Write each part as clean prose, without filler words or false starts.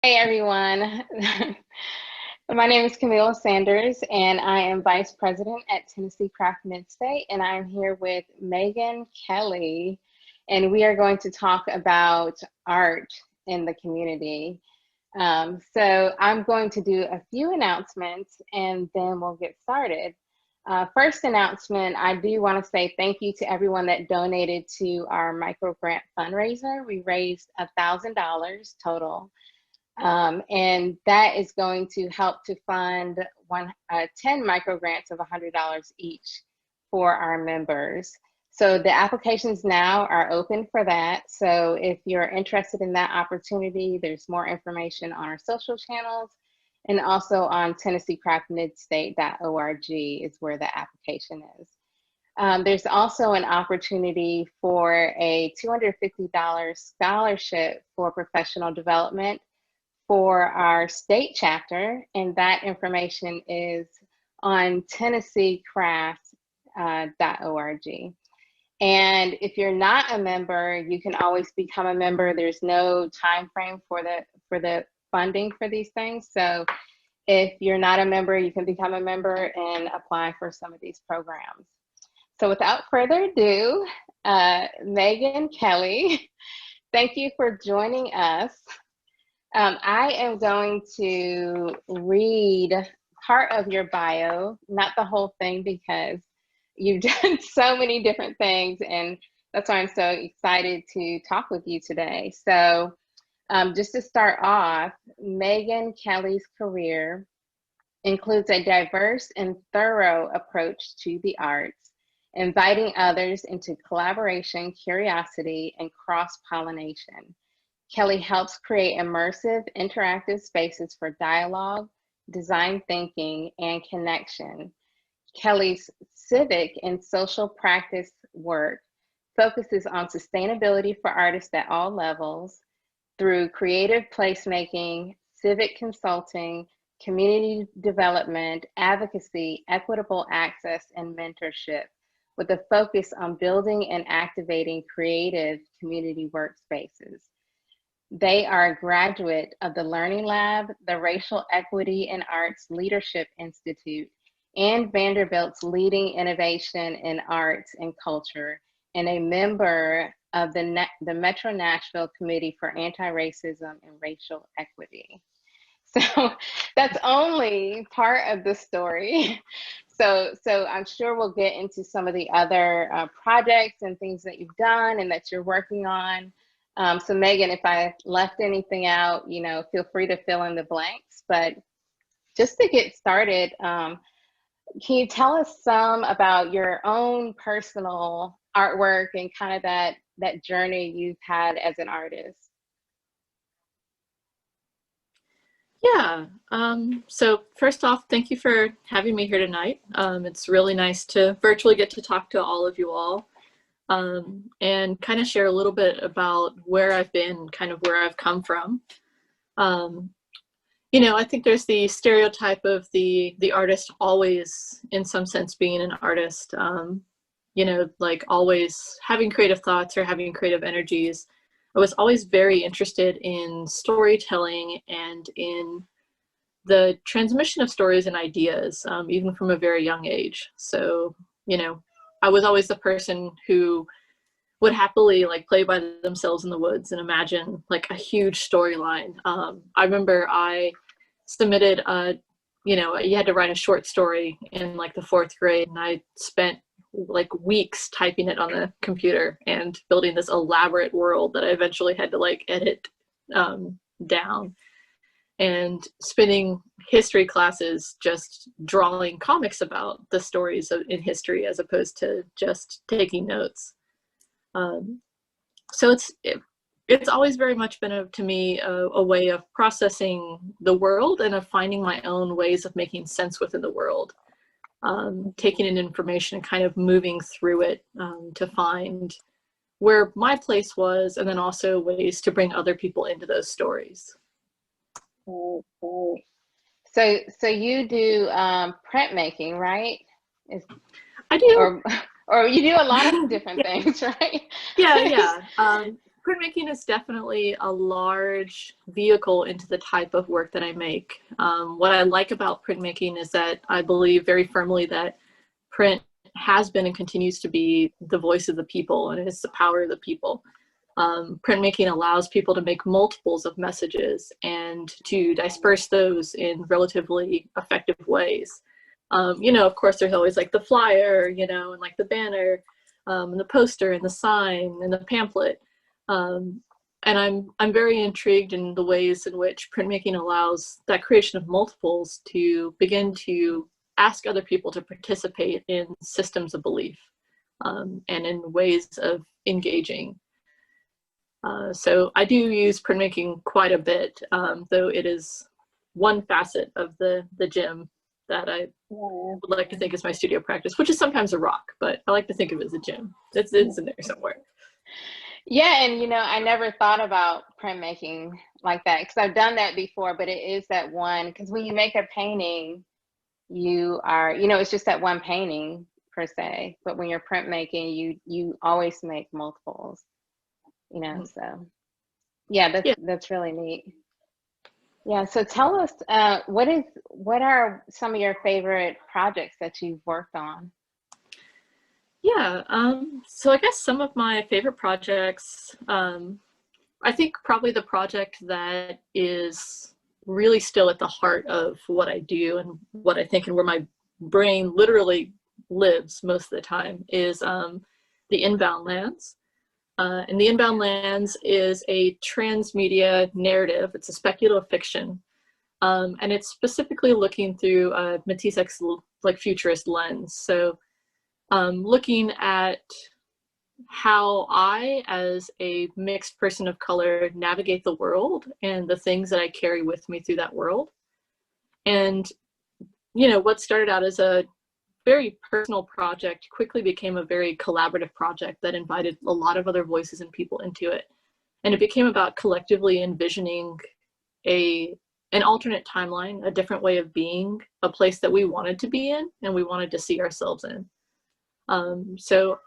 Hey everyone, my name is Kamilah Sanders and I am Vice President at Tennessee Craft Mid-State, and I'm here with Megan Kelley, and we are going to talk about art in the community. So I'm going to do a few announcements and then we'll get started. First announcement, I do want to say thank you to everyone that donated to our micro grant fundraiser. We raised $1,000 total. And that is going to help to fund 10 micro grants of $100 each for our members. So the applications now are open for that. So if you're interested in that opportunity, there's more information on our social channels and also on TennesseeCraftMidstate.org is where the application is. There's also an opportunity for a $250 scholarship for professional development for our state chapter, and that information is on TennesseeCraft.org. And if you're not a member, you can always become a member. There's no time frame for the funding for these things. So if you're not a member, you can become a member and apply for some of these programs. So without further ado, Megan Kelley, thank you for joining us. I am going to read part of your bio, not the whole thing, because you've done so many different things, and that's why I'm so excited to talk with you today. So just to start off, Megan Kelley's career includes a diverse and thorough approach to the arts, inviting others into collaboration, curiosity, and cross-pollination. Kelley helps create immersive, interactive spaces for dialogue, design thinking, and connection. Kelley's civic and social practice work focuses on sustainability for artists at all levels through creative placemaking, civic consulting, community development, advocacy, equitable access, and mentorship, with a focus on building and activating creative community workspaces. They are a graduate of the Learning Lab, the Racial Equity in Arts Leadership Institute, and Vanderbilt's Leading Innovation in Arts and Culture, and a member of the Metro Nashville Committee for Anti-Racism and Racial Equity. So that's only part of the story. So I'm sure we'll get into some of the other projects and things that you've done and that you're working on. So Megan, if I left anything out, feel free to fill in the blanks. But just to get started, can you tell us some about your own personal artwork and kind of that journey you've had as an artist? Yeah, so first off, thank you for having me here tonight. It's really nice to virtually get to talk to all of you all and kind of share a little bit about where I've been, kind of where I've come from. I think there's the stereotype of the artist always, in some sense, being an artist, like always having creative thoughts or having creative energies. I was always very interested in storytelling and in the transmission of stories and ideas, even from a very young age. So, I was always the person who would happily play by themselves in the woods and imagine a huge storyline. I remember I submitted you had to write a short story in the 4th grade, and I spent weeks typing it on the computer and building this elaborate world that I eventually had to edit down, and spending history classes just drawing comics about the stories in history as opposed to just taking notes. So it's always very much been to me a way of processing the world and of finding my own ways of making sense within the world. Taking in information and kind of moving through it to find where my place was, and then also ways to bring other people into those stories. So you do printmaking, right? I do. Or you do a lot of different things, right? Yeah. printmaking is definitely a large vehicle into the type of work that I make. What I like about printmaking is that I believe very firmly that print has been and continues to be the voice of the people, and it's the power of the people. Printmaking allows people to make multiples of messages and to disperse those in relatively effective ways. You know, of course, there's always like the flyer, you know, and like the banner, and the poster and the sign and the pamphlet. And I'm very intrigued in the ways in which printmaking allows that creation of multiples to begin to ask other people to participate in systems of belief, and in ways of engaging. So I do use printmaking quite a bit, though it is one facet of the gym that I would like to think is my studio practice, which is sometimes a rock, but I like to think of it as a gym. It's in there somewhere. Yeah, and you know, I never thought about printmaking like that because I've done that before, but it is that one, because when you make a painting, you are, you know, it's just that one painting per se, but when you're printmaking, you always make multiples, you know, so yeah, that's really neat. Yeah, so tell us, what are some of your favorite projects that you've worked on? Yeah, so I guess some of my favorite projects, I think probably the project that is really still at the heart of what I do and what I think and where my brain literally lives most of the time is the Inbound Lands. And the Inbound Lands is a transmedia narrative. It's a speculative fiction. And it's specifically looking through Matisse's like futurist lens. So looking at how I, as a mixed person of color, navigate the world and the things that I carry with me through that world. And, you know, what started out as a very personal project quickly became a very collaborative project that invited a lot of other voices and people into it. And it became about collectively envisioning an alternate timeline, a different way of being, a place that we wanted to be in and we wanted to see ourselves in. So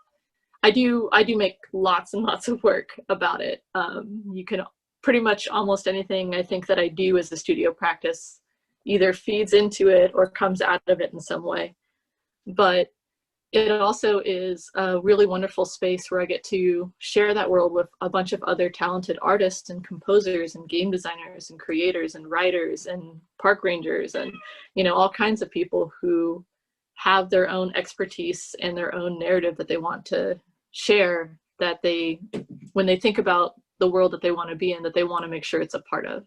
I do make lots and lots of work about it. You can pretty much almost anything I think that I do as a studio practice either feeds into it or comes out of it in some way. But it also is a really wonderful space where I get to share that world with a bunch of other talented artists and composers and game designers and creators and writers and park rangers and, you know, all kinds of people who have their own expertise and their own narrative that they want to share, that they, when they think about the world that they want to be in, that they want to make sure it's a part of.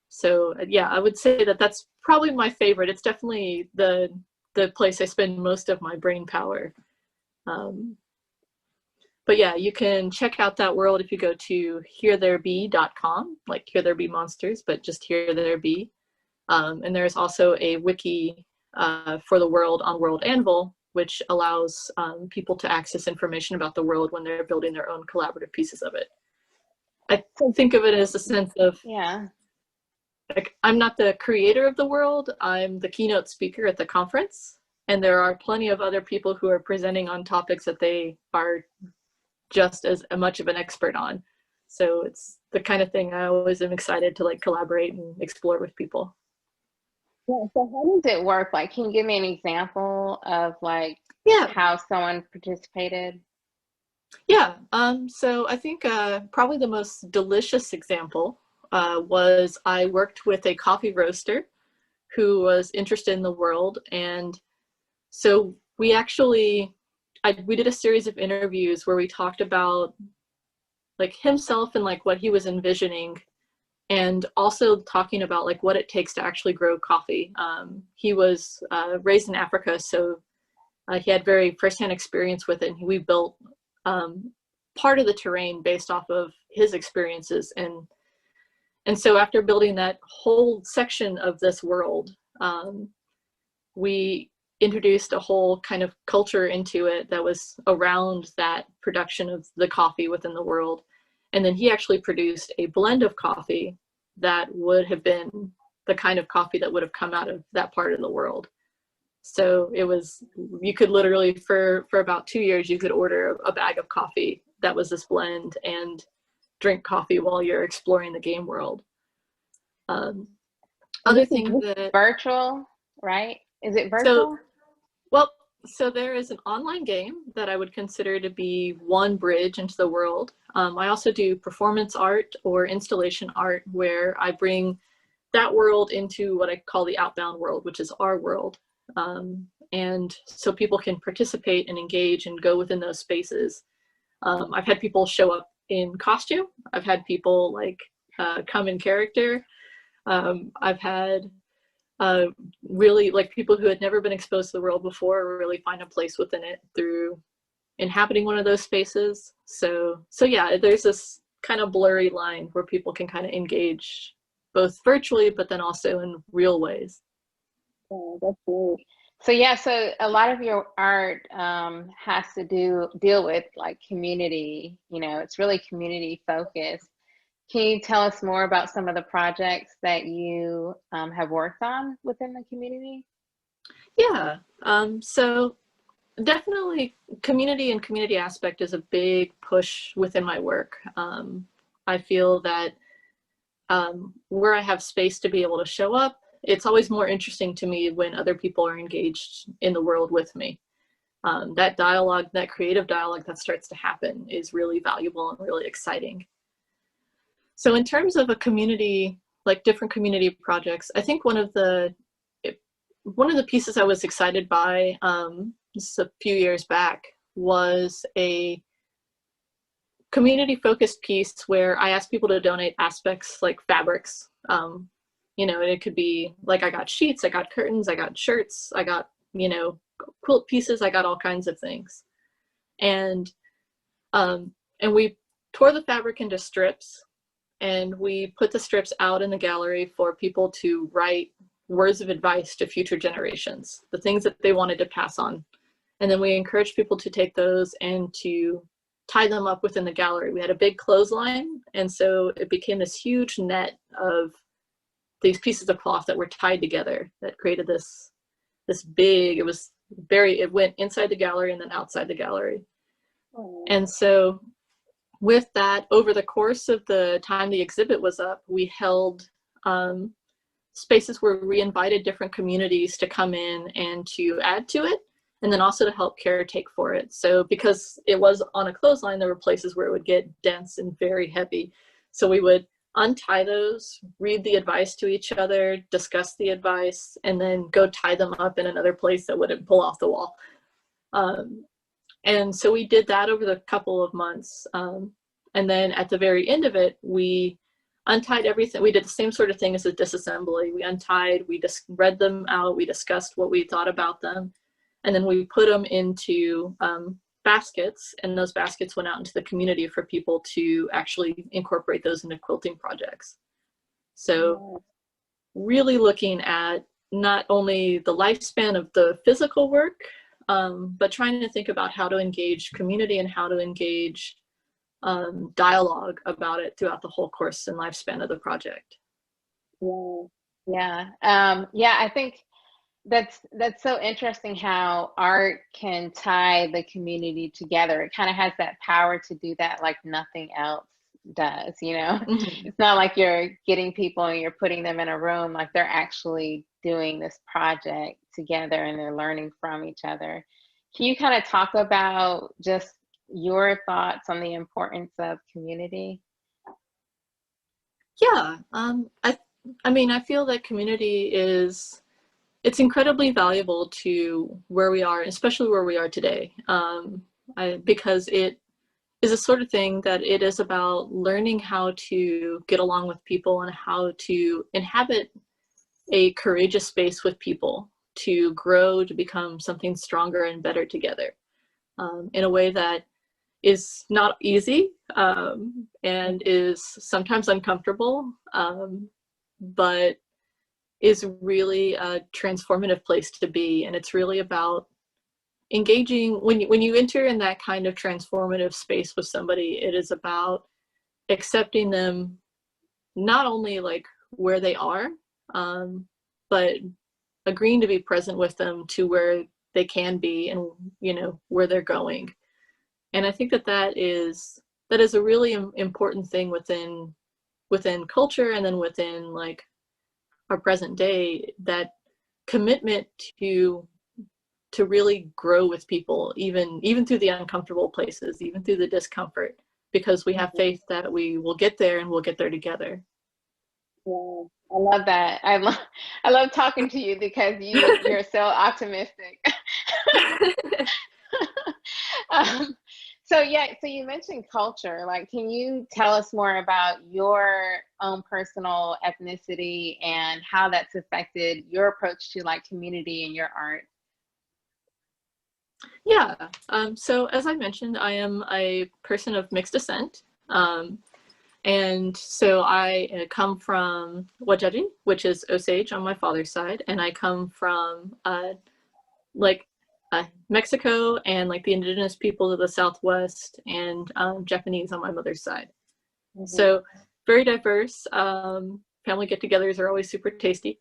So yeah, I would say that that's probably my favorite. It's definitely the place I spend most of my brain power. But yeah, you can check out that world if you go to heretherebe.com, like Here There Be Monsters, but just Here There Be. And there's also a wiki for the world on World Anvil, which allows people to access information about the world when they're building their own collaborative pieces of it. I think of it as a sense of, Yeah. like, I'm not the creator of the world, I'm the keynote speaker at the conference, and there are plenty of other people who are presenting on topics that they are just as much of an expert on. So it's the kind of thing I always am excited to like collaborate and explore with people. Yeah, so how does it work? Like, can you give me an example of like how someone participated? Yeah, so I think probably the most delicious example was I worked with a coffee roaster who was interested in the world. And so we actually, we did a series of interviews where we talked about like himself and like what he was envisioning, and also talking about like what it takes to actually grow coffee. He was raised in Africa, so he had very firsthand experience with it, and we built part of the terrain based off of his experiences. And so after building that whole section of this world, we introduced a whole kind of culture into it that was around that production of the coffee within the world. And then he actually produced a blend of coffee that would have been the kind of coffee that would have come out of that part of the world. So it was, you could literally, for about 2 years, you could order a bag of coffee that was this blend, and drink coffee while you're exploring the game world. Other thing that virtual, right? Is it so virtual? well, so there is an online game that I would consider to be one bridge into the world. I also do performance art or installation art, where I bring that world into what I call the outbound world, which is our world. And so people can participate and engage and go within those spaces. I've had people show up in costume. I've had people like come in character. I've had really like people who had never been exposed to the world before really find a place within it through inhabiting one of those spaces. So yeah, there's this kind of blurry line where people can kind of engage both virtually, but then also in real ways. Oh, that's great. So yeah, so a lot of your art has to deal with like community, you know, it's really community focused. Can you tell us more about some of the projects that you have worked on within the community? Yeah, so definitely community and community aspect is a big push within my work. I feel that where I have space to be able to show up, it's always more interesting to me when other people are engaged in the world with me. That dialogue, that creative dialogue that starts to happen is really valuable and really exciting. So in terms of a community, like different community projects, I think one of the pieces I was excited by just a few years back was a community-focused piece where I asked people to donate aspects like fabrics. You know, and it could be like I got sheets, I got curtains, I got shirts, I got, you know, quilt pieces, I got all kinds of things. And we tore the fabric into strips, and we put the strips out in the gallery for people to write words of advice to future generations, the things that they wanted to pass on. And then we encouraged people to take those and to tie them up within the gallery. We had a big clothesline, and so it became this huge net of these pieces of cloth that were tied together that created this big, it went inside the gallery and then outside the gallery. Oh. And so with that, over the course of the time the exhibit was up, we held spaces where we invited different communities to come in and to add to it, and then also to help caretake for it. So because it was on a clothesline, there were places where it would get dense and very heavy. So we would untie those, read the advice to each other, discuss the advice, and then go tie them up in another place that wouldn't pull off the wall. And so we did that over the couple of months. And then at the very end of it, we untied everything. We did the same sort of thing as a disassembly. We untied, we just read them out, we discussed what we thought about them, and then we put them into baskets, and those baskets went out into the community for people to actually incorporate those into quilting projects. So really looking at not only the lifespan of the physical work, but trying to think about how to engage community and how to engage dialogue about it throughout the whole course and lifespan of the project. Yeah. I think that's so interesting how art can tie the community together. It kind of has that power to do that like nothing else does, you know? Mm-hmm. It's not like you're getting people and you're putting them in a room, like they're actually doing this project together and they're learning from each other. Can you kind of talk about just your thoughts on the importance of community? Yeah, I mean, I feel that community it's incredibly valuable to where we are, especially where we are today, because it is a sort of thing that it is about learning how to get along with people and how to inhabit a courageous space with people to grow, to become something stronger and better together, in a way that is not easy and is sometimes uncomfortable, but is really a transformative place to be. And it's really about engaging when you enter in that kind of transformative space with somebody. It is about accepting them not only like where they are, but agreeing to be present with them to where they can be and, you know, where they're going. And I think that that is a really important thing within culture, and then within like our present day, that commitment to really grow with people, even through the uncomfortable places, even through the discomfort, because we have faith that we will get there, and we'll get there together. Yeah, I love that. I love talking to you because you're so optimistic. Um, so yeah, so you mentioned culture. Like, can you tell us more about your own personal ethnicity and how that's affected your approach to like community in your art? Yeah. So as I mentioned, I am a person of mixed descent. And so I come from Wajaji, which is Osage on my father's side, and I come from like Mexico and like the indigenous peoples of the Southwest, and Japanese on my mother's side. So very diverse. Family get-togethers are always super tasty.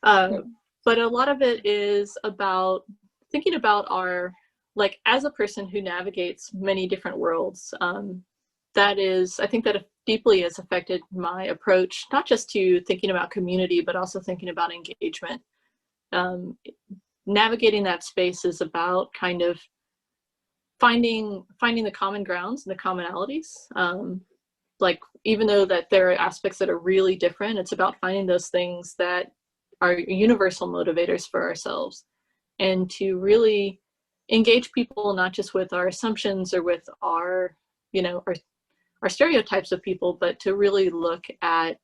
But a lot of it is about thinking about our, like, as a person who navigates many different worlds, I think that deeply has affected my approach, not just to thinking about community, but also thinking about engagement. Navigating that space is about kind of finding the common grounds and the commonalities. Like, even though that there are aspects that are really different, it's about finding those things that are universal motivators for ourselves, and to really engage people, not just with our assumptions or with our, our stereotypes of people, but to really look at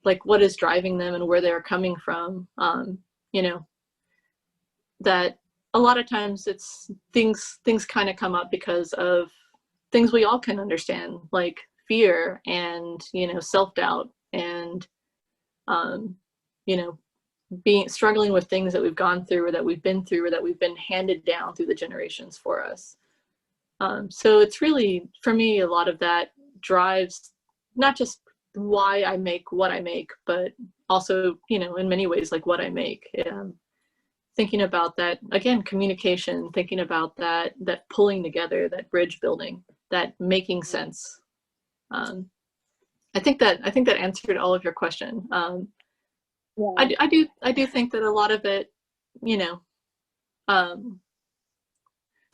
like what is driving them and where they're coming from. That a lot of times it's things kind of come up because of things we all can understand, like fear and, self-doubt, and, struggling with things that we've gone through, or that we've been through, or that we've been handed down through the generations for us. So it's really, for me, a lot of that drives not just why I make what I make, but also, in many ways, like what I make. Thinking about that, again, communication, thinking about that pulling together, that bridge building, that making sense. I think that answered all of your question. Yeah. I do think that a lot of it,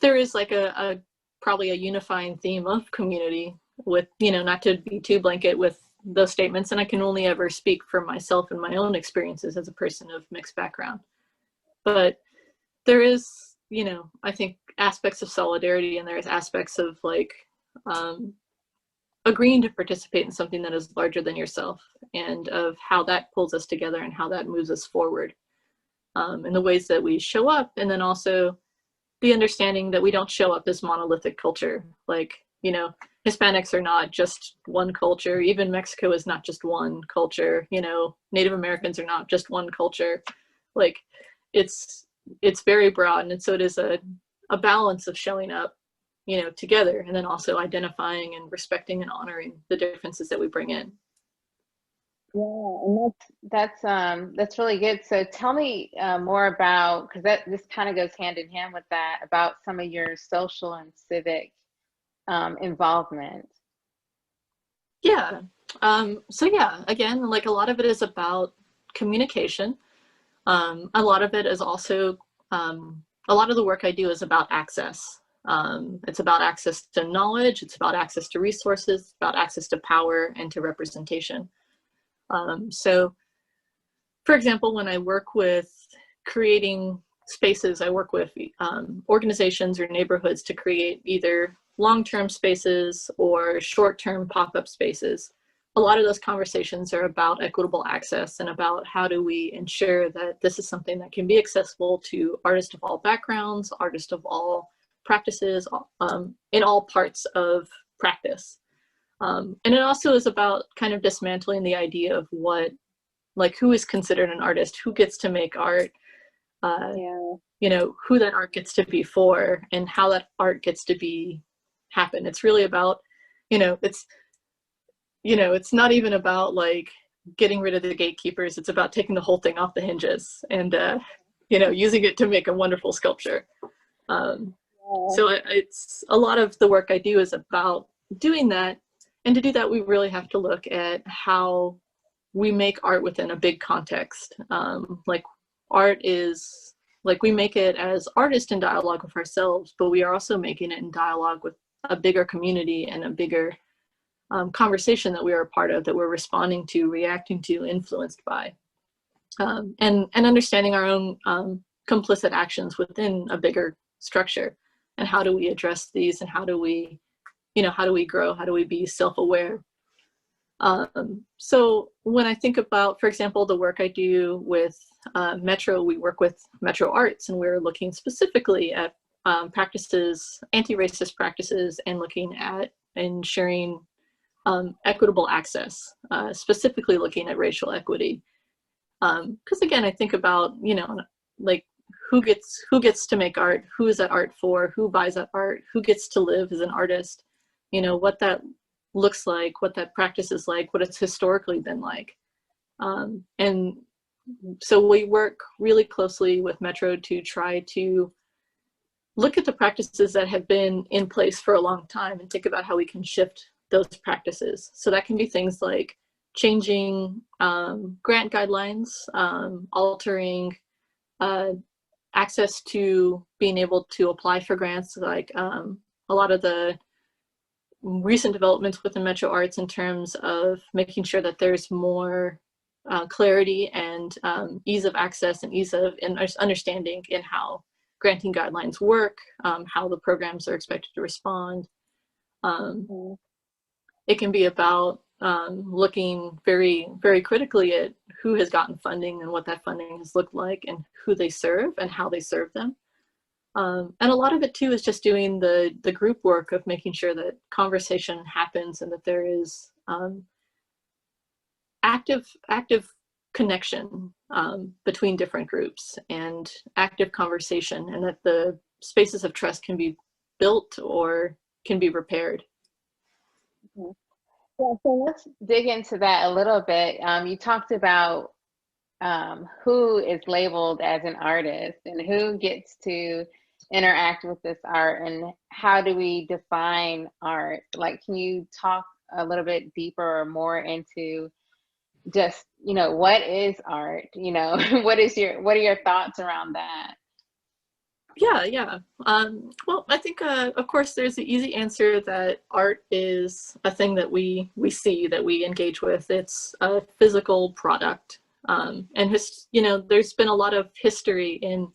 there is like a probably a unifying theme of community, with, not to be too blanket with those statements, and I can only ever speak for myself and my own experiences as a person of mixed background. But there is, I think, aspects of solidarity, and there's aspects of like agreeing to participate in something that is larger than yourself, and of how that pulls us together and how that moves us forward, in the ways that we show up, and then also the understanding that we don't show up as monolithic culture. Like, Hispanics are not just one culture. Even Mexico is not just one culture. Native Americans are not just one culture. Like, it's very broad, and so it is a balance of showing up, together, and then also identifying and respecting and honoring the differences that we bring in. Yeah, and that's really good. So tell me more about, because this kind of goes hand in hand with that, about some of your social and civic involvement. Yeah. So yeah, again, like a lot of it is about communication. A lot of it is also, a lot of the work I do is about access. It's about access to knowledge, it's about access to resources, it's about access to power and to representation. So, for example, when I work with creating spaces, I work with organizations or neighborhoods to create either long-term spaces or short-term pop-up spaces. A lot of those conversations are about equitable access, and about how do we ensure that this is something that can be accessible to artists of all backgrounds, artists of all practices, in all parts of practice. And it also is about kind of dismantling the idea of what, like, who is considered an artist, who gets to make art, who that art gets to be for, and how that art gets to happen. It's really about, it's not even about like getting rid of the gatekeepers. It's about taking the whole thing off the hinges and, using it to make a wonderful sculpture. So it's a lot of the work I do is about doing that. And to do that, we really have to look at how we make art within a big context. Like art is, like we make it as artists in dialogue with ourselves, but we are also making it in dialogue with a bigger community and a bigger conversation that we are a part of, that we're responding to, reacting to, influenced by, and understanding our own complicit actions within a bigger structure. And how do we address these, and how do we, how do we grow? How do we be self-aware? So when I think about, for example, the work I do with Metro, we work with Metro Arts, and we're looking specifically at practices, anti-racist practices, and looking at ensuring equitable access, specifically looking at racial equity. Because again, I think about, like who gets to make art, who is that art for, who buys that art, who gets to live as an artist, what that looks like, what that practice is like, what it's historically been like. And so we work really closely with Metro to try to look at the practices that have been in place for a long time and think about how we can shift those practices. So that can be things like changing grant guidelines, altering access to being able to apply for grants, like a lot of the recent developments within Metro Arts in terms of making sure that there's more clarity and ease of access and ease of understanding in how granting guidelines work, how the programs are expected to respond. It can be about looking very, very critically at who has gotten funding and what that funding has looked like, and who they serve and how they serve them. And a lot of it too is just doing the group work of making sure that conversation happens and that there is active connection between different groups, and active conversation, and that the spaces of trust can be built or can be repaired. Yeah, so let's dig into that a little bit. You talked about who is labeled as an artist and who gets to interact with this art, and how do we define art? Like, can you talk a little bit deeper or more into just, what is art? What are your thoughts around that? Yeah. Well, I think, of course, there's the easy answer that art is a thing that we see, that we engage with. It's a physical product. And there's been a lot of history in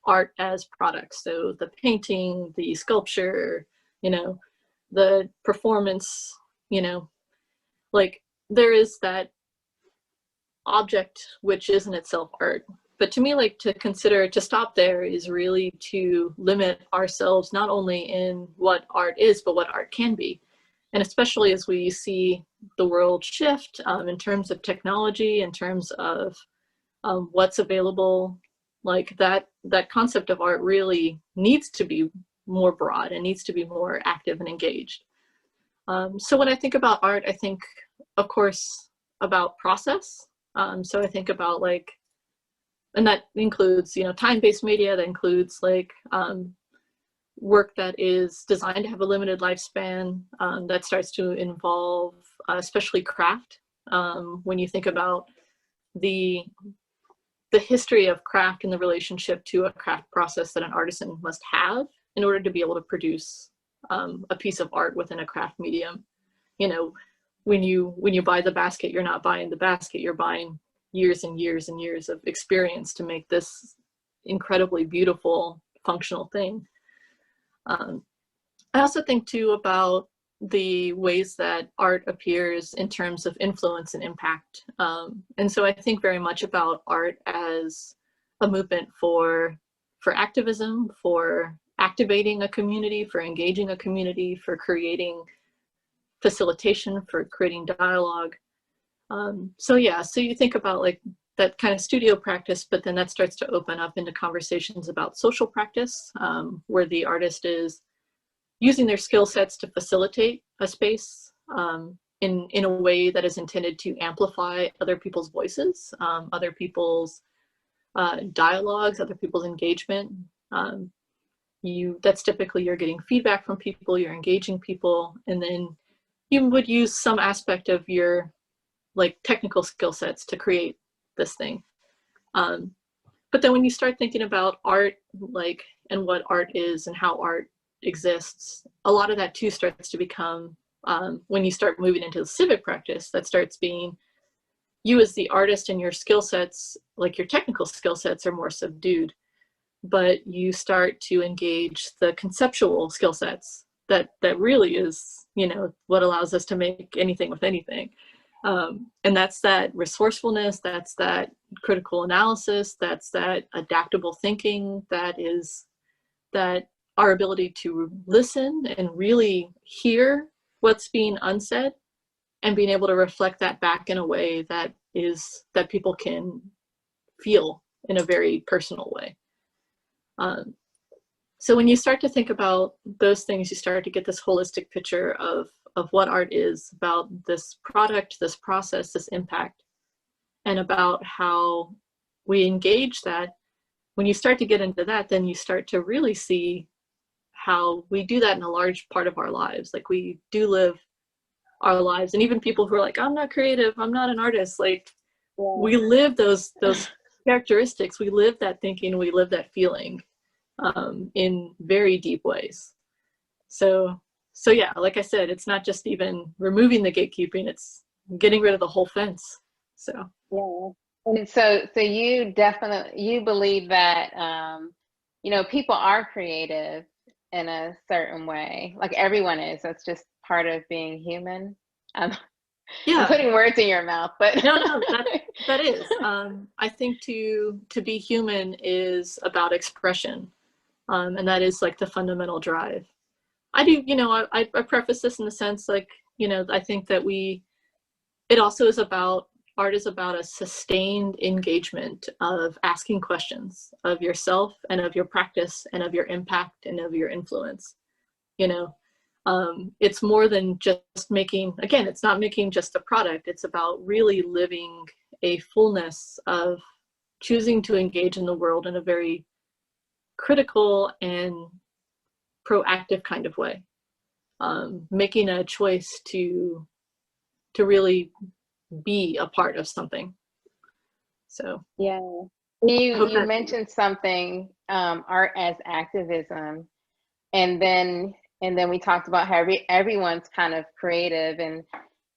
art as products. So the painting, the sculpture, the performance, like there is that object which is in itself art. But to me, like, to stop there is really to limit ourselves not only in what art is, but what art can be. And especially as we see the world shift in terms of technology, in terms of what's available, like that concept of art really needs to be more broad and needs to be more active and engaged. So when I think about art, I think, of course, about process. So I think about and that includes, time-based media, that includes work that is designed to have a limited lifespan, that starts to involve especially craft. When you think about the history of craft and the relationship to a craft process that an artisan must have in order to be able to produce a piece of art within a craft medium. When you buy the basket, you're not buying the basket, you're buying years and years and years of experience to make this incredibly beautiful, functional thing. I also think too about the ways that art appears in terms of influence and impact. And so I think very much about art as a movement for activism, for activating a community, for engaging a community, for creating facilitation, for creating dialogue. So you think about that kind of studio practice, but then that starts to open up into conversations about social practice, where the artist is using their skill sets to facilitate a space in a way that is intended to amplify other people's voices, other people's dialogues, other people's engagement. that's typically you're getting feedback from people, you're engaging people, and then you would use some aspect of your like technical skill sets to create this thing. But then when you start thinking about art, like, and what art is and how art exists, a lot of that too starts to become, when you start moving into the civic practice, that starts being you as the artist and your skill sets, like your technical skill sets are more subdued, but you start to engage the conceptual skill sets that really is, you know, what allows us to make anything with anything. And that's that resourcefulness, that's that critical analysis, that's that adaptable thinking, that is that our ability to listen and really hear what's being unsaid and being able to reflect that back in a way that people can feel in a very personal way. So when you start to think about those things, you start to get this holistic picture of what art is, about this product, this process, this impact, and about how we engage that. When you start to get into that, then you start to really see how we do that in a large part of our lives. Like, we do live our lives, and even people who are like, I'm not creative, I'm not an artist, like, we live those characteristics, we live that thinking, we live that feeling in very deep ways. So yeah, like I said, it's not just even removing the gatekeeping, it's getting rid of the whole fence. So yeah. And so you believe that you know, people are creative in a certain way, like everyone is. That's just part of being human. yeah, I'm putting words in your mouth, but no, that is. I think to be human is about expression, and that is like the fundamental drive. I do, you know, I preface this in the sense, like, you know, I think that it also is about, art is about a sustained engagement of asking questions of yourself and of your practice and of your impact and of your influence. You know, it's more than just making, again, it's not making just a product, it's about really living a fullness of choosing to engage in the world in a very critical and proactive kind of way, making a choice to really be a part of something. So yeah, you mentioned something, art as activism, and then we talked about how everyone's kind of creative, and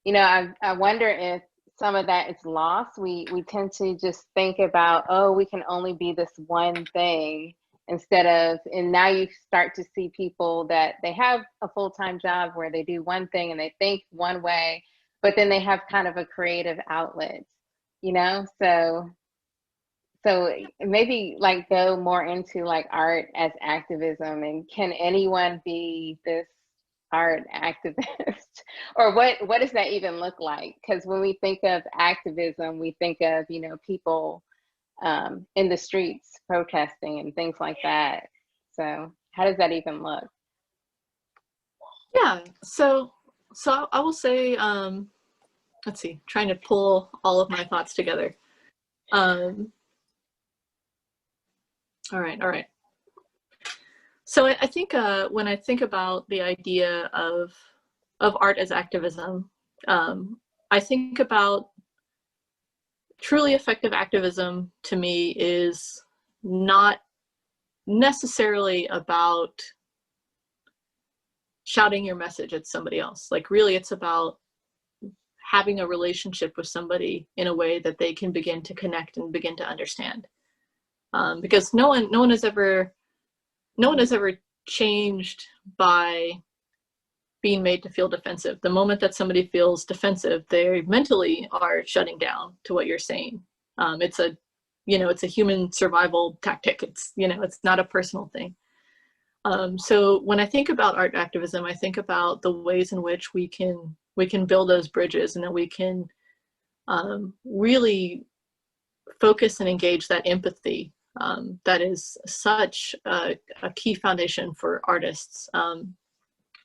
you know, I wonder if some of that is lost. We tend to just think about, oh, we can only be this one thing, instead of, and now you start to see people that they have a full-time job where they do one thing and they think one way, but then they have kind of a creative outlet, you know? So maybe like go more into like art as activism, and can anyone be this art activist? Or what does that even look like? Because when we think of activism, we think of, you know, people in the streets protesting and things like that. So how does that even look? yeah, so I will say, let's see, trying to pull all of my thoughts together. All right. So I think when I think about the idea of art as activism, I think about truly effective activism. To me, is not necessarily about shouting your message at somebody else. Like, really, it's about having a relationship with somebody in a way that they can begin to connect and begin to understand. Because no one has ever changed by being made to feel defensive. The moment that somebody feels defensive, they mentally are shutting down to what you're saying. It's a human survival tactic. It's not a personal thing. So when I think about art activism, I think about the ways in which we can build those bridges, and that we can really focus and engage that empathy. That is such a key foundation for artists,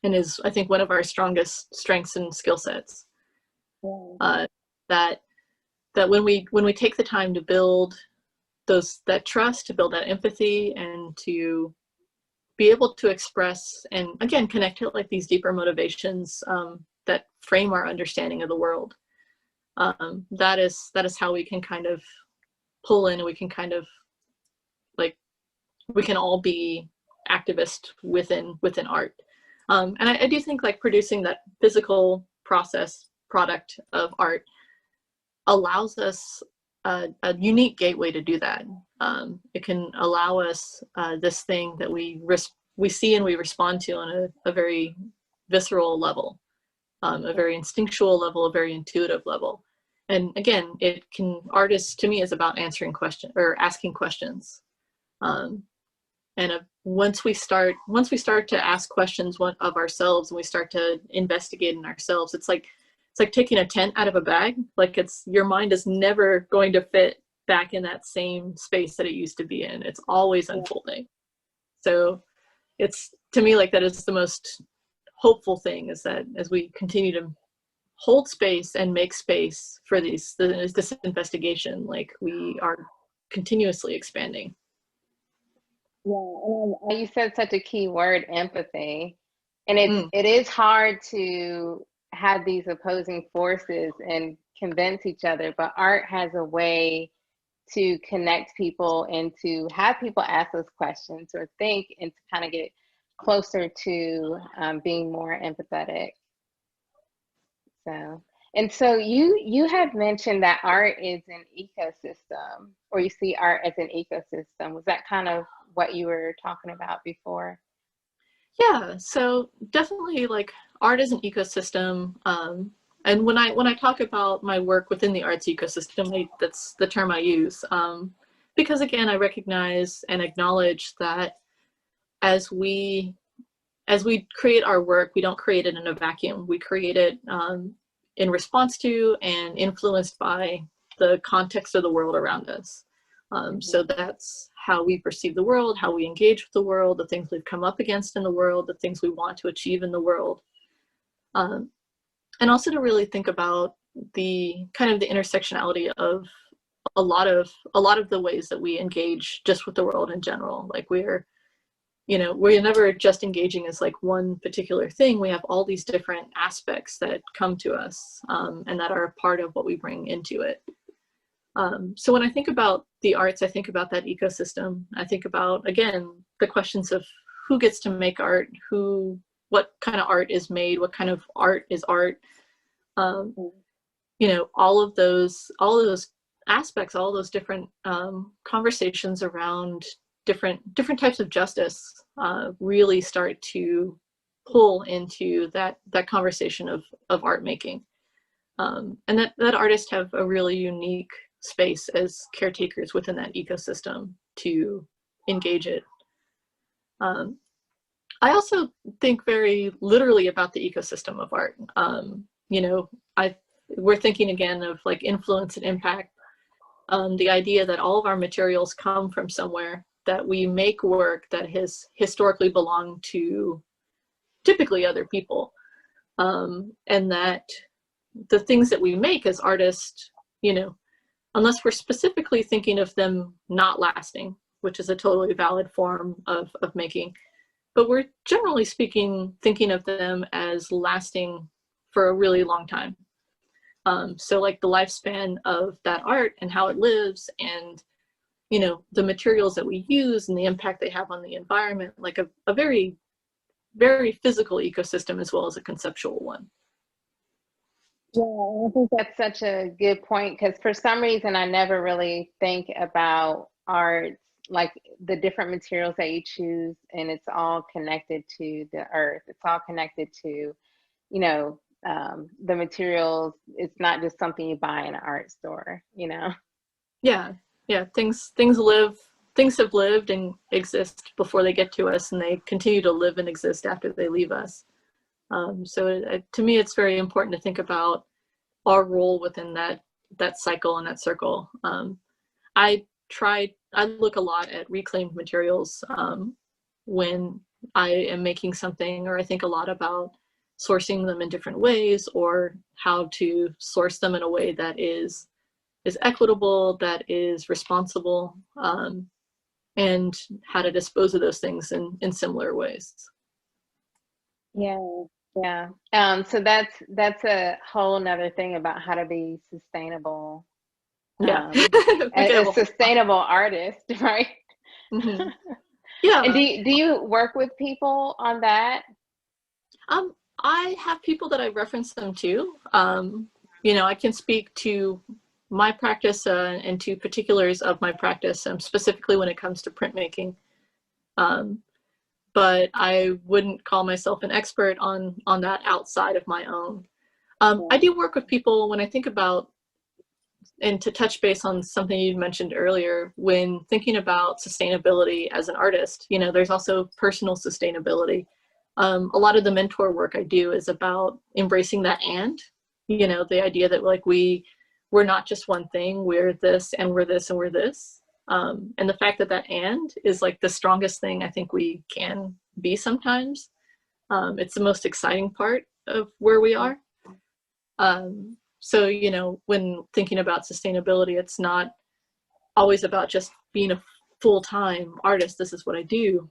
and is, I think, one of our strongest strengths and skill sets. That when we take the time to build that trust, to build that empathy, and to be able to express and again connect to like these deeper motivations that frame our understanding of the world. That is how we can kind of pull in, and we can kind of like, we can all be activists within art. And I do think like producing that physical product of art allows us a unique gateway to do that. It can allow us this thing that we see and we respond to on a very visceral level, a very instinctual level, a very intuitive level. And again, artists to me is about answering questions or asking questions. And once we start to ask questions of ourselves, and we start to investigate in ourselves, it's like taking a tent out of a bag. Like your mind is never going to fit back in that same space that it used to be in. It's always unfolding. So it's, to me, like that is the most hopeful thing, is that as we continue to hold space and make space for this investigation, like we are continuously expanding. Yeah, and you said such a key word, empathy. And it is hard to have these opposing forces and convince each other, but art has a way to connect people and to have people ask those questions or think, and to kind of get closer to being more empathetic. So you had mentioned that art is an ecosystem, or you see art as an ecosystem. Was that kind of what you were talking about before? Yeah, so definitely like art is an ecosystem. And when I talk about my work within the arts ecosystem, that's the term I use. Because again, I recognize and acknowledge that as we create our work, we don't create it in a vacuum. We create it in response to and influenced by the context of the world around us. So that's how we perceive the world, how we engage with the world, the things we've come up against in the world, the things we want to achieve in the world. And also to really think about the kind of the intersectionality of a lot of the ways that we engage just with the world in general. Like we're never just engaging as like one particular thing. We have all these different aspects that come to us and that are part of what we bring into it. So when I think about the arts, I think about that ecosystem. I think about, again, the questions of who gets to make art, what kind of art is made, what kind of art is art. All of those aspects, all those different conversations around different types of justice really start to pull into that conversation of art making. And that artists have a really unique space as caretakers within that ecosystem to engage it. I also think very literally about the ecosystem of art. We're thinking again of like influence and impact. The idea that all of our materials come from somewhere, that we make work that has historically belonged to typically other people, and that the things that we make as artists, unless we're specifically thinking of them not lasting, which is a totally valid form of making, but we're generally speaking thinking of them as lasting for a really long time. So like the lifespan of that art and how it lives, and the materials that we use and the impact they have on the environment, like a very, very physical ecosystem as well as a conceptual one. Yeah, I think that's such a good point, because for some reason I never really think about art like the different materials that you choose, and it's all connected to the earth. It's all connected to, the materials. It's not just something you buy in an art store, Yeah, things have lived and exist before they get to us, and they continue to live and exist after they leave us. So to me, it's very important to think about our role within that cycle and that circle. I look a lot at reclaimed materials when I am making something, or I think a lot about sourcing them in different ways, or how to source them in a way that is equitable, that is responsible. and how to dispose of those things in similar ways. Yeah, yeah. So that's a whole nother thing about how to be sustainable, Yeah. a sustainable artist, right? Mm-hmm. Yeah. And do you work with people on that? I have people that I reference them to. You know, I can speak to my practice and to particulars of my practice, specifically when it comes to printmaking. But I wouldn't call myself an expert on that outside of my own. I do work with people when I think about, and to touch base on something you mentioned earlier, when thinking about sustainability as an artist, you know, there's also personal sustainability. A lot of the mentor work I do is about embracing that, and, you know, the idea that like we're not just one thing, we're this and we're this and we're this. And the fact that that and is like the strongest thing I think we can be sometimes. It's the most exciting part of where we are. So, you know, when thinking about sustainability, it's not always about just being a full-time artist. This is what I do.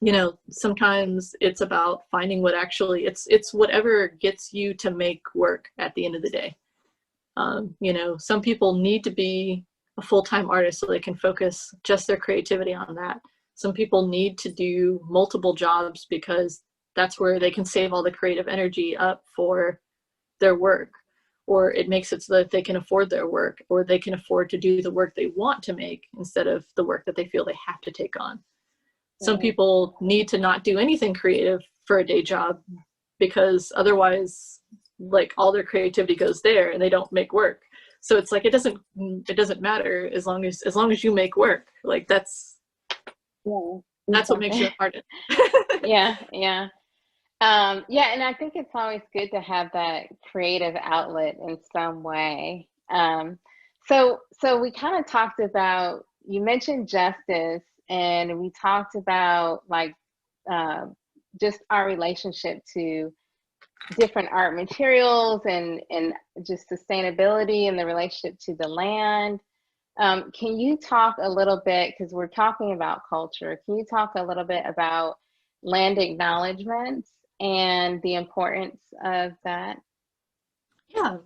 You know, sometimes it's about finding what actually, it's whatever gets you to make work at the end of the day. You know, some people need to be a full-time artist so they can focus just their creativity on that. Some people need to do multiple jobs because that's where they can save all the creative energy up for their work, or it makes it so that they can afford their work, or they can afford to do the work they want to make instead of the work that they feel they have to take on. Some people need to not do anything creative for a day job because otherwise, like, all their creativity goes there and they don't make work. So it's like it doesn't matter as long as you make work. Like that's what makes you an artist. Yeah. Yeah, and I think it's always good to have that creative outlet in some way. So we kind of talked about, you mentioned justice, and we talked about like just our relationship to different art materials and just sustainability and the relationship to the land. Can you talk a little bit, because we're talking about culture, can you talk a little bit about land acknowledgements and the importance of that? Yeah.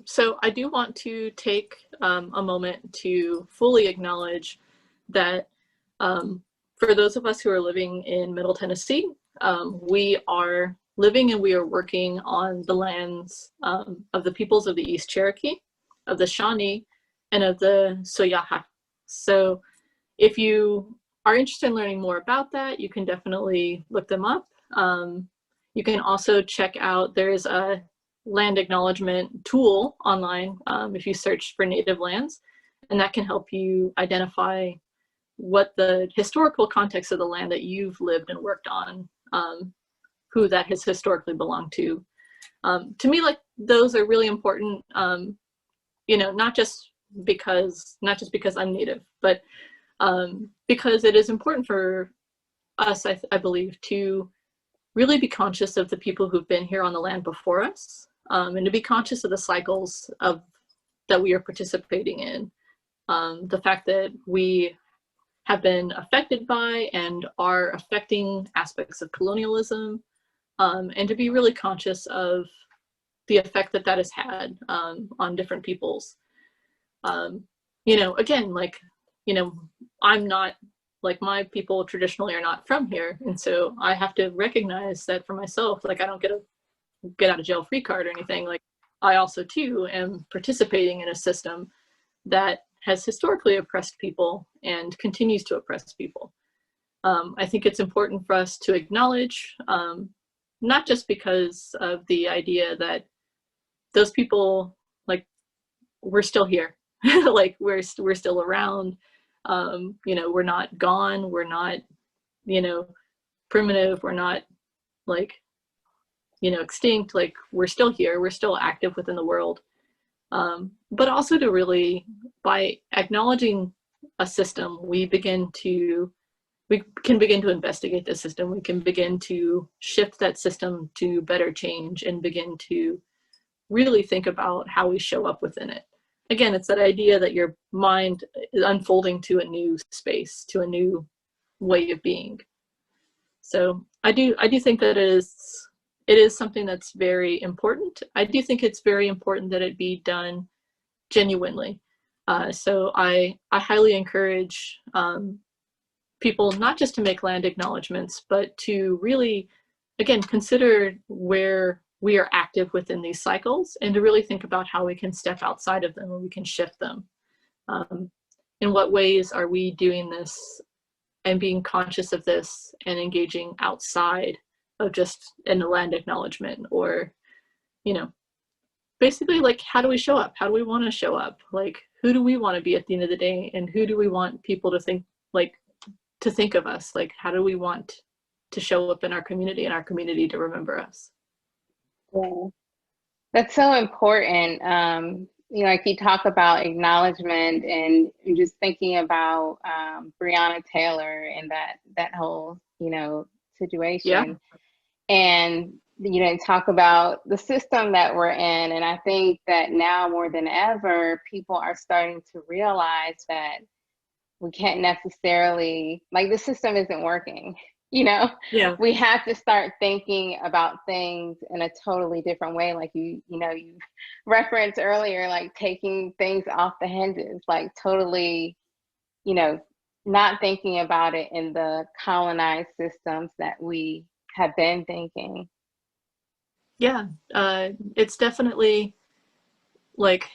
So I do want to take a moment to fully acknowledge that for those of us who are living in Middle Tennessee, we are living and we are working on the lands of the peoples of the East Cherokee, of the Shawnee, and of the Soyaha. So if you are interested in learning more about that, you can definitely look them up. You can also check out, there is a land acknowledgement tool online if you search for native lands, and that can help you identify what the historical context of the land that you've lived and worked on, who that has historically belonged to. To me, like, those are really important, you know, not just because I'm Native, but because it is important for us, I believe, to really be conscious of the people who've been here on the land before us, and to be conscious of the cycles that we are participating in. The fact that we have been affected by and are affecting aspects of colonialism, and to be really conscious of the effect that has had on different peoples. You know, again, like, you know, I'm not, like, my people traditionally are not from here, and so I have to recognize that for myself. Like, I don't get a get out of jail free card or anything. Like, I also too am participating in a system that has historically oppressed people and continues to oppress people. I think it's important for us to acknowledge, not just because of the idea that those people, like, we're still here, like we're still around. You know, we're not gone, we're not, you know, primitive, we're not, like, you know, extinct. Like, we're still here, we're still active within the world. But also to really, by acknowledging a system, we can begin to investigate the system. We can begin to shift that system to better change and begin to really think about how we show up within it. again, it's that idea that your mind is unfolding to a new space, to a new way of being. So I do think that it is something that's very important. I do think it's very important that it be done genuinely. So I highly encourage people not just to make land acknowledgements, but to really, again, consider where we are active within these cycles, and to really think about how we can step outside of them and we can shift them. In what ways are we doing this and being conscious of this and engaging outside of just in a land acknowledgement? Or, you know, basically, like, how do we show up? How do we want to show up? Like, who do we want to be at the end of the day? And who do we want people to think, like, to think of us? Like, how do we want to show up in our community and our community to remember us? Yeah. That's so important. You know, like you talk about acknowledgement, and just thinking about Breonna Taylor and that whole, you know, situation. Yeah. And, you know, talk about the system that we're in. And I think that now more than ever, people are starting to realize that we can't necessarily, like, the system isn't working. You know, Yeah. we have to start thinking about things in a totally different way. Like you referenced earlier, like taking things off the hinges, like totally, you know, not thinking about it in the colonized systems that we have been thinking. Yeah. It's definitely, like,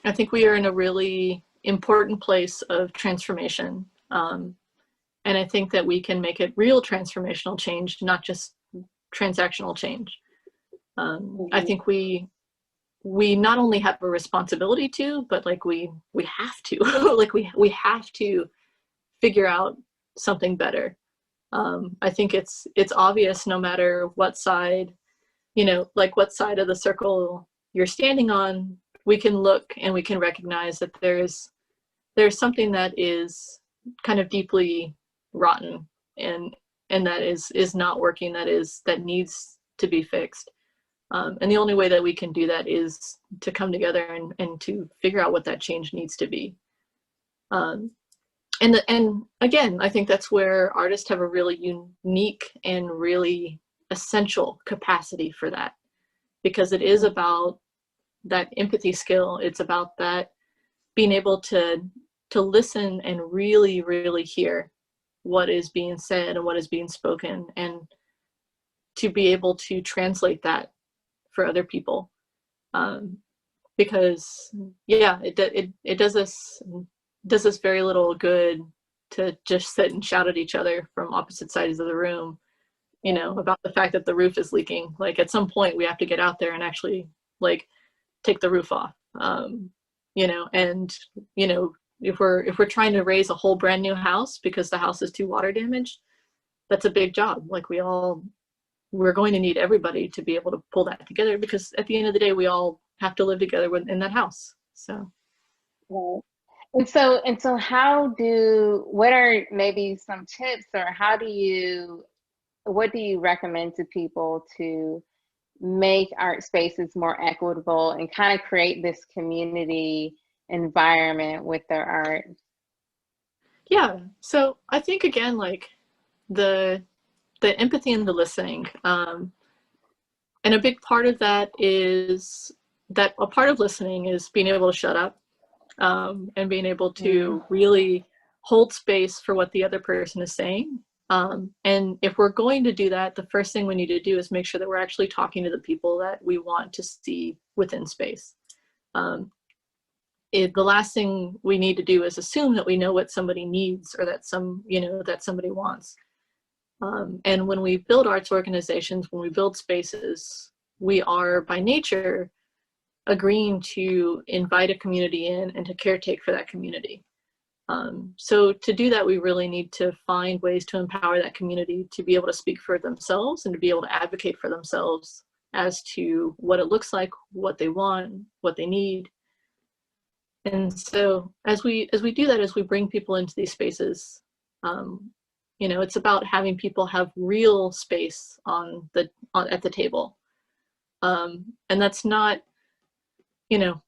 I think we are in a really important place of transformation. And I think that we can make it real transformational change, not just transactional change. I think we not only have a responsibility to, but like we have to, like we have to figure out something better. I think it's obvious, no matter what side, you know, like what side of the circle you're standing on, we can look and we can recognize that there's something that is kind of deeply rotten, and that is not working, that needs to be fixed. And the only way that we can do that is to come together and to figure out what that change needs to be. And again, I think that's where artists have a really unique and really essential capacity for that, because it is about that empathy skill. It's about that being able to listen and really, really hear what is being said and what is being spoken, and to be able to translate that for other people. Because yeah, it does us very little good to just sit and shout at each other from opposite sides of the room, you know, about the fact that the roof is leaking. Like, at some point we have to get out there and actually, like, take the roof off. You know, and, you know, if we're trying to raise a whole brand new house because the house is too water damaged, that's a big job. Like, we're going to need everybody to be able to pull that together, because at the end of the day, we all have to live together in that house. So. Right. And so what are maybe some tips, or what do you recommend to people to make art spaces more equitable and kind of create this community environment with their art? Yeah. So I think, again, like, the empathy and the listening. And a big part of that is that a part of listening is being able to shut up, and being able to really hold space for what the other person is saying. And if we're going to do that, the first thing we need to do is make sure that we're actually talking to the people that we want to see within space. The last thing we need to do is assume that we know what somebody needs, or that somebody wants. And when we build arts organizations, when we build spaces, we are by nature agreeing to invite a community in and to caretake for that community. So to do that, we really need to find ways to empower that community to be able to speak for themselves and to be able to advocate for themselves as to what it looks like, what they want, what they need. And so as we do that, as we bring people into these spaces, you know, it's about having people have real space at the table. And that's not, you know,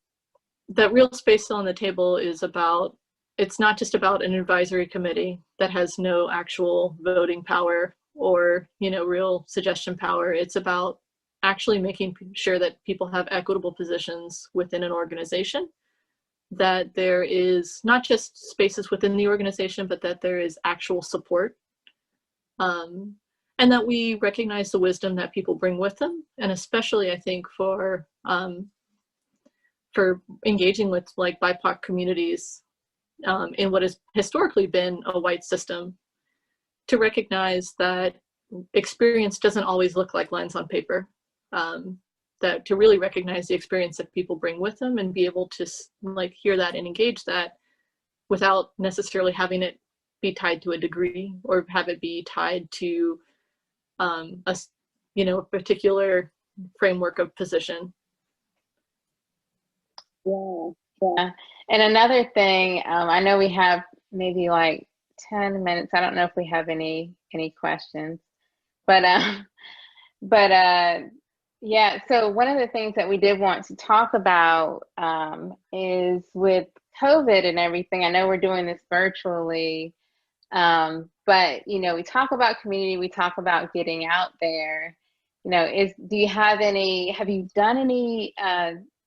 that real space still on the table is about, it's not just about an advisory committee that has no actual voting power or, you know, real suggestion power. It's about actually making sure that people have equitable positions within an organization, that there is not just spaces within the organization, but that there is actual support, and that we recognize the wisdom that people bring with them. And especially, I think, for engaging with like BIPOC communities in what has historically been a white system, to recognize that experience doesn't always look like lines on paper, that to really recognize the experience that people bring with them and be able to like hear that and engage that without necessarily having it be tied to a degree or have it be tied to a, you know, a particular framework of position. Yeah, yeah. And another thing, I know we have maybe like 10 minutes. I don't know if we have any questions, but yeah. So one of the things that we did want to talk about is with COVID and everything. I know we're doing this virtually, but you know, we talk about community, we talk about getting out there. You know, do you have have you done any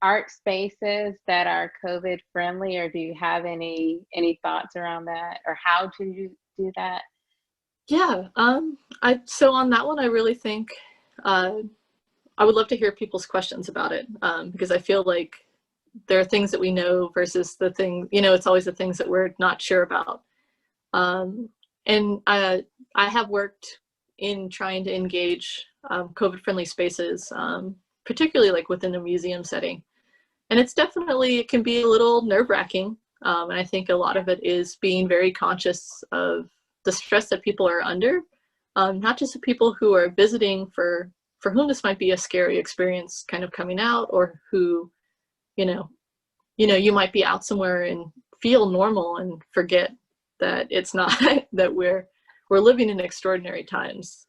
art spaces that are COVID friendly, or do you have any thoughts around that, or how do you do that? Yeah, so on that one, I really think I would love to hear people's questions about it, because I feel like there are things that we know versus the thing, you know, it's always the things that we're not sure about. And I have worked in trying to engage COVID-friendly spaces, particularly like within the museum setting. And it's definitely, it can be a little nerve-wracking. And I think a lot of it is being very conscious of the stress that people are under, not just the people who are visiting for whom this might be a scary experience kind of coming out, or who, you you might be out somewhere and feel normal and forget that it's not, that we're living in extraordinary times.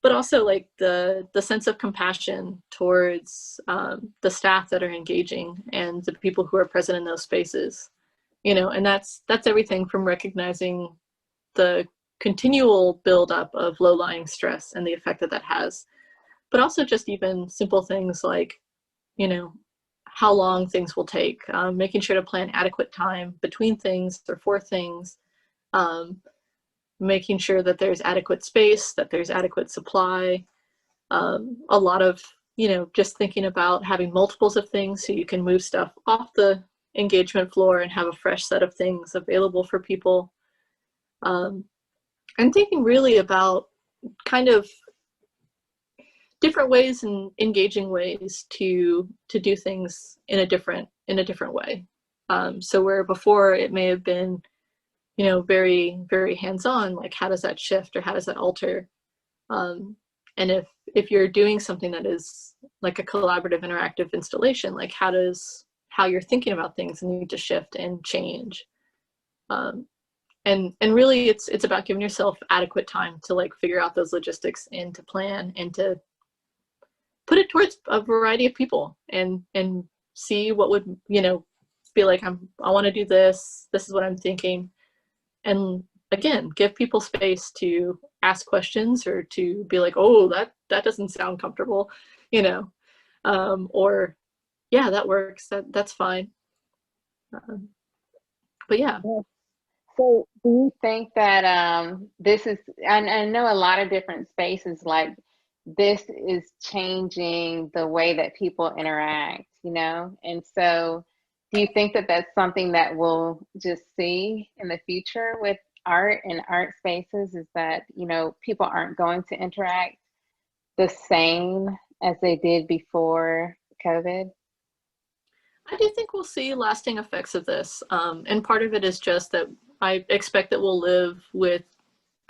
But also like the sense of compassion towards the staff that are engaging and the people who are present in those spaces, you know, and that's everything from recognizing the continual buildup of low-lying stress and the effect that that has, but also just even simple things like, you know, how long things will take, making sure to plan adequate time between things or for things, making sure that there's adequate space, that there's adequate supply, a lot of, you know, just thinking about having multiples of things so you can move stuff off the engagement floor and have a fresh set of things available for people. And thinking really about kind of different ways and engaging ways to do things in a different way. So where before it may have been, you know, very, very hands-on, like how does that shift or how does that alter? And if you're doing something that is like a collaborative, interactive installation, like how you're thinking about things need to shift and change. And really it's about giving yourself adequate time to like figure out those logistics and to plan and to put it towards a variety of people and see what would, you know, be like, I want to do this. This is what I'm thinking. And again, give people space to ask questions or to be like, oh, that doesn't sound comfortable, you know, or yeah, that works. That's fine. But yeah. So do you think that this is, I know a lot of different spaces, like this is changing the way that people interact, you know? And so do you think that that's something that we'll just see in the future with art and art spaces, is that, you know, people aren't going to interact the same as they did before COVID? I do think we'll see lasting effects of this. And part of it is just that I expect that we'll live with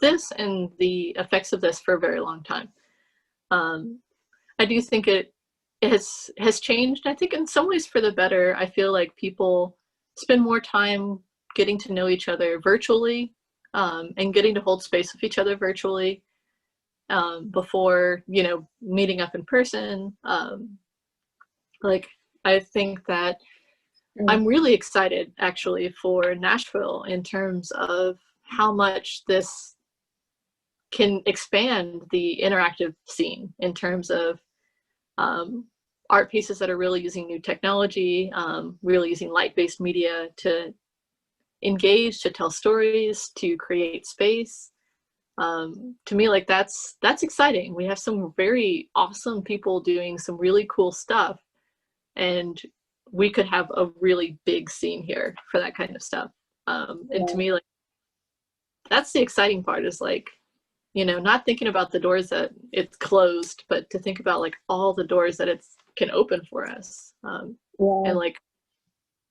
this and the effects of this for a very long time. I do think it has changed. I think in some ways for the better. I feel like people spend more time getting to know each other virtually, and getting to hold space with each other virtually, before, you know, meeting up in person. Like I think that I'm really excited actually for Nashville in terms of how much this can expand the interactive scene in terms of art pieces that are really using new technology, really using light-based media to engage, to tell stories, to create space. To me, like that's exciting. We have some very awesome people doing some really cool stuff, and we could have a really big scene here for that kind of stuff. And to me, like that's the exciting part, is like, you know, not thinking about the doors that it's closed, but to think about like all the doors that it's can open for us. And like,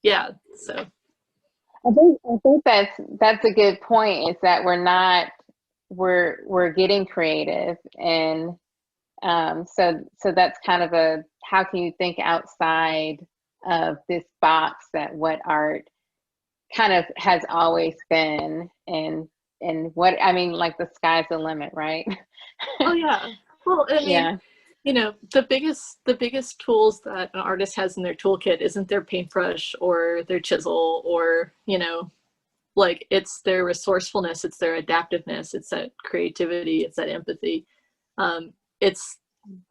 yeah, so I think that's a good point, is that we're getting creative, and so that's kind of a, how can you think outside of this box, that what art kind of has always been, and what, I mean, like the sky's the limit, right? oh yeah. Well, I mean, Yeah. you know, the biggest tools that an artist has in their toolkit isn't their paintbrush or their chisel, or, you know, like it's their resourcefulness, it's their adaptiveness, it's that creativity, it's that empathy. It's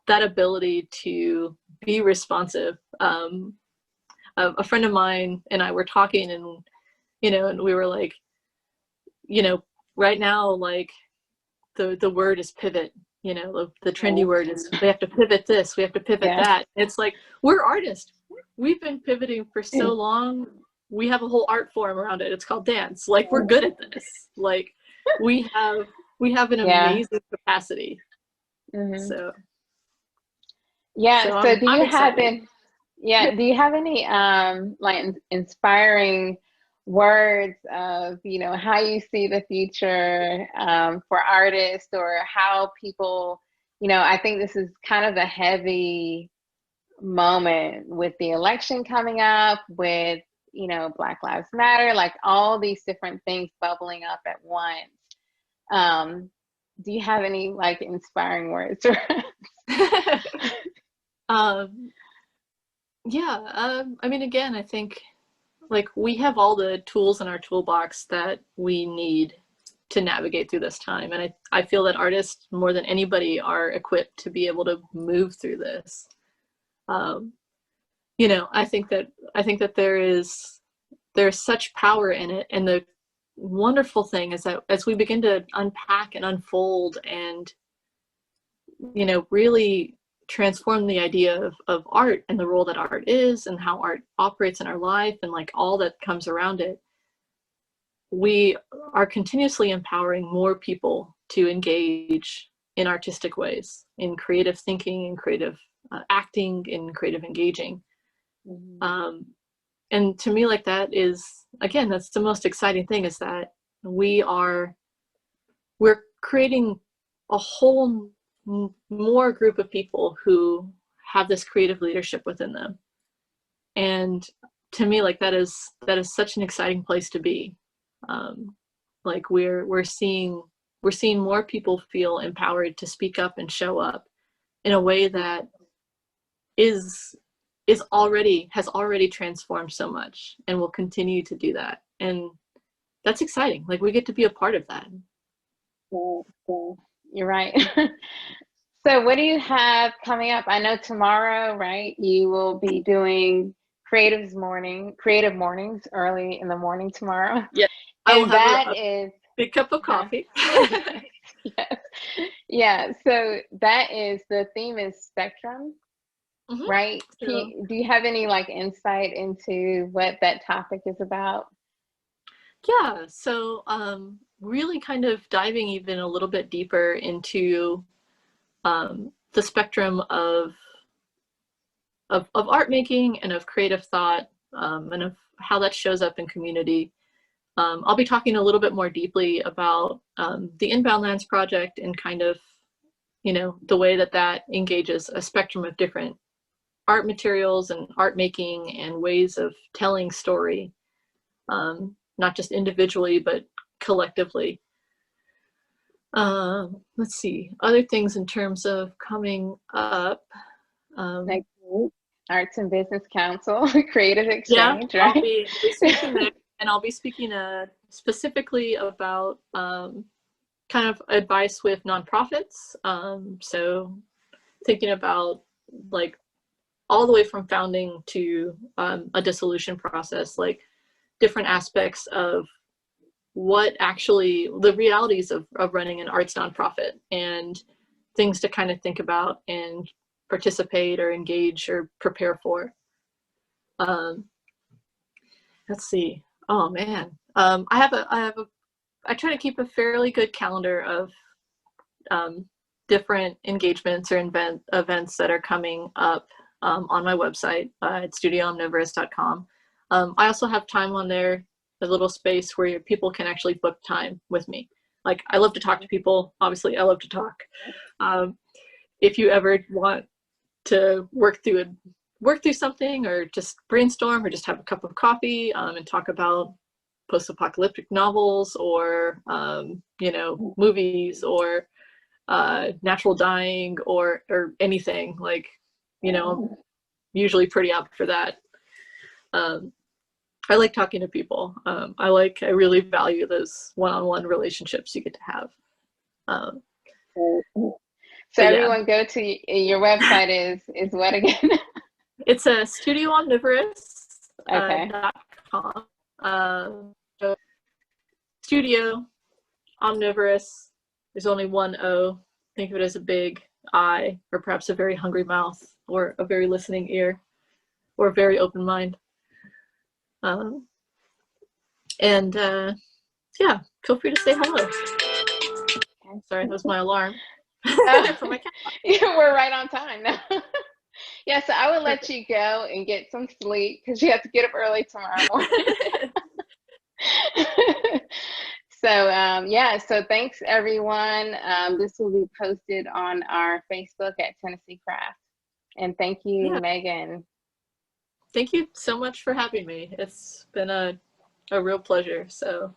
that ability to be responsive. A friend of mine and I were talking, and, you know, and we were like, you know, right now, like the word is pivot. You know, the trendy word is we have to pivot this, we have to pivot that. It's like, we're artists. We've been pivoting for so long. We have a whole art form around it. It's called dance. Like, we're good at this. Like, we have an amazing capacity. So so do I'm you have excited. do you have any like inspiring words of, you know, how you see the future for artists, or how people, you know, I think this is kind of a heavy moment with the election coming up, with, you know, Black Lives Matter, like all these different things bubbling up at once. Do you have any like inspiring words? I mean, again, I think like we have all the tools in our toolbox that we need to navigate through this time. And I feel that artists more than anybody are equipped to be able to move through this. You know, I think that there's such power in it. And the wonderful thing is that as we begin to unpack and unfold and, you know, really transform the idea of art and the role that art is and how art operates in our life and like all that comes around it, we are continuously empowering more people to engage in artistic ways, in creative thinking, in creative acting, in creative engaging. And to me, like that is, again, that's the most exciting thing, is that we're creating a whole more group of people who have this creative leadership within them. And to me, like that is such an exciting place to be. Like we're seeing more people feel empowered to speak up and show up in a way that has already transformed so much and will continue to do that. And that's exciting. Like we get to be a part of that. You're right. So what do you have coming up? I know tomorrow, right? You will be doing creative mornings early in the morning tomorrow. Yeah. I will And have that is big cup of coffee. yes. Yeah. So that is, the theme is spectrum, right? So, Do you have any like insight into what that topic is about? yeah. So really kind of diving even a little bit deeper into the spectrum of art making and of creative thought, and of how that shows up in community. I'll be talking a little bit more deeply about the Inbound Lands project and kind of, you know, the way that engages a spectrum of different art materials and art making and ways of telling story, not just individually, but collectively. Let's see, other things in terms of coming up. Next week. Arts and Business Council, Creative Yeah, Exchange, I'll right? be speaking there, and I'll be speaking specifically about kind of advice with nonprofits. So thinking about like all the way from founding to a dissolution process, like different aspects of what actually the realities of running an arts nonprofit and things to kind of think about and participate or engage or prepare for. Let's see. Oh man, I try to keep a fairly good calendar of different engagements or events that are coming up on my website at studioomnivorous.com. I also have time on there, a little space where people can actually book time with me. Like, I love to talk to people. Obviously, I love to talk. If you ever want to work through something, or just brainstorm, or just have a cup of coffee and talk about post-apocalyptic novels, or movies, or natural dying, or anything, like, I'm usually pretty up for that. I like talking to people. I really value those one-on-one relationships you get to have. So everyone go to your website is what again? It's a studioomnivorous.com. Okay. Studio omnivorous. There's only one O. Think of it as a big eye, or perhaps a very hungry mouth, or a very listening ear, or a very open mind. Yeah, feel free to say hello. Sorry, that was my alarm. For my cat. Yeah, we're right on time now. Yeah, so I will let you go and get some sleep because you have to get up early tomorrow morning. So thanks everyone. This will be posted on our Facebook at Tennessee Craft. And thank you, Megan. Thank you so much for having me. It's been a real pleasure. So